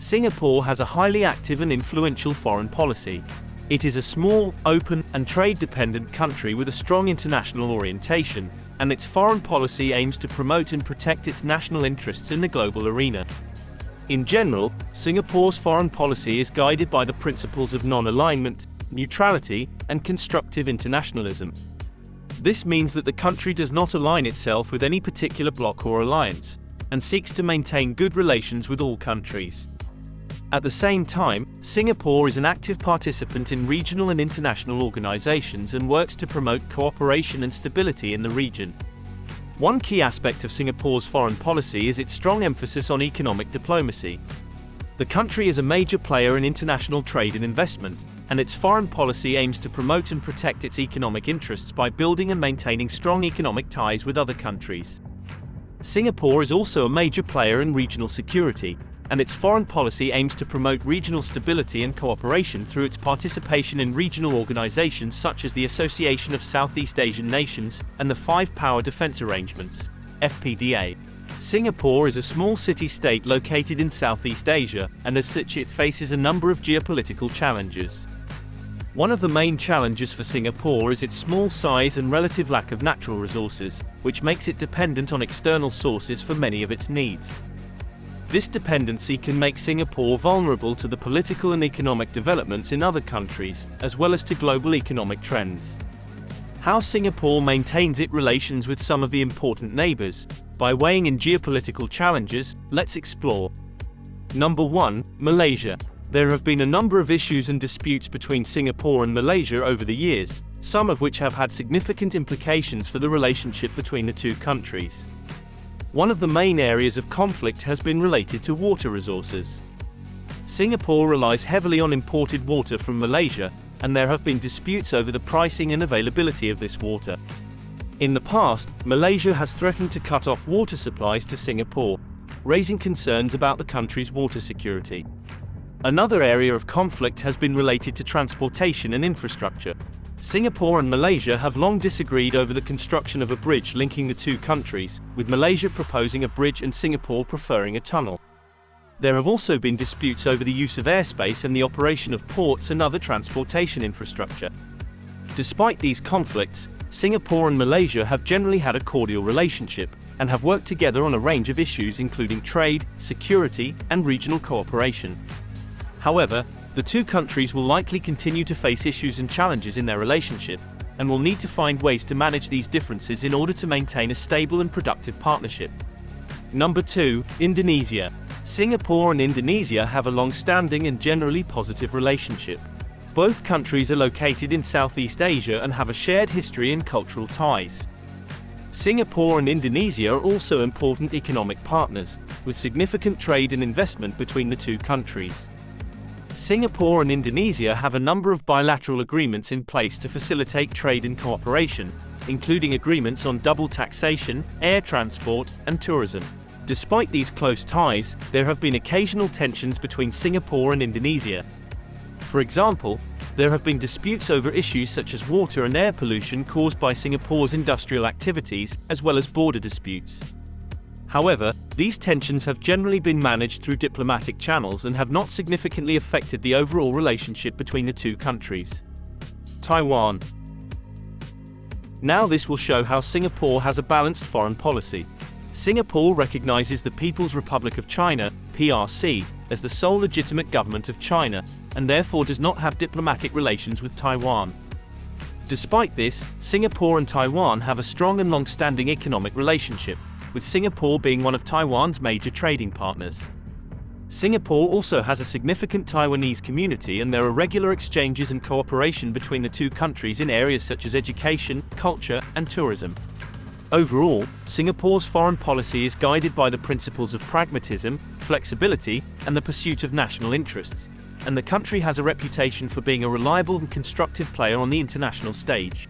Singapore has a highly active and influential foreign policy. It is a small, open, and trade-dependent country with a strong international orientation, and its foreign policy aims to promote and protect its national interests in the global arena. In general, Singapore's foreign policy is guided by the principles of non-alignment, neutrality, and constructive internationalism. This means that the country does not align itself with any particular bloc or alliance, and seeks to maintain good relations with all countries. At the same time, Singapore is an active participant in regional and international organizations and works to promote cooperation and stability in the region. One key aspect of Singapore's foreign policy is its strong emphasis on economic diplomacy. The country is a major player in international trade and investment, and its foreign policy aims to promote and protect its economic interests by building and maintaining strong economic ties with other countries. Singapore is also a major player in regional security, and its foreign policy aims to promote regional stability and cooperation through its participation in regional organizations such as the Association of Southeast Asian Nations and the Five Power Defense Arrangements, FPDA. Singapore is a small city-state located in Southeast Asia, and as such it faces a number of geopolitical challenges. One of the main challenges for Singapore is its small size and relative lack of natural resources, which makes it dependent on external sources for many of its needs. This dependency can make Singapore vulnerable to the political and economic developments in other countries, as well as to global economic trends. How Singapore maintains its relations with some of the important neighbors. By weighing in geopolitical challenges, let's explore. Number 1. Malaysia. There have been a number of issues and disputes between Singapore and Malaysia over the years, some of which have had significant implications for the relationship between the two countries. One of the main areas of conflict has been related to water resources. Singapore relies heavily on imported water from Malaysia, and there have been disputes over the pricing and availability of this water. In the past, Malaysia has threatened to cut off water supplies to Singapore, raising concerns about the country's water security. Another area of conflict has been related to transportation and infrastructure. Singapore and Malaysia have long disagreed over the construction of a bridge linking the two countries, with Malaysia proposing a bridge and Singapore preferring a tunnel. There have also been disputes over the use of airspace and the operation of ports and other transportation infrastructure. Despite these conflicts, Singapore and Malaysia have generally had a cordial relationship, and have worked together on a range of issues including trade, security, and regional cooperation. However, the two countries will likely continue to face issues and challenges in their relationship, and will need to find ways to manage these differences in order to maintain a stable and productive partnership. Number 2. Indonesia. Singapore and Indonesia have a long-standing and generally positive relationship. Both countries are located in Southeast Asia and have a shared history and cultural ties. Singapore and Indonesia are also important economic partners, with significant trade and investment between the two countries. Singapore and Indonesia have a number of bilateral agreements in place to facilitate trade and cooperation, including agreements on double taxation, air transport, and tourism. Despite these close ties, there have been occasional tensions between Singapore and Indonesia. For example, there have been disputes over issues such as water and air pollution caused by Singapore's industrial activities, as well as border disputes. However, these tensions have generally been managed through diplomatic channels and have not significantly affected the overall relationship between the two countries. Taiwan. Now this will show how Singapore has a balanced foreign policy. Singapore recognizes the People's Republic of China, PRC, as the sole legitimate government of China, and therefore does not have diplomatic relations with Taiwan. Despite this, Singapore and Taiwan have a strong and long-standing economic relationship, with Singapore being one of Taiwan's major trading partners. Singapore also has a significant Taiwanese community, and there are regular exchanges and cooperation between the two countries in areas such as education, culture, and tourism. Overall, Singapore's foreign policy is guided by the principles of pragmatism, flexibility, and the pursuit of national interests, and the country has a reputation for being a reliable and constructive player on the international stage.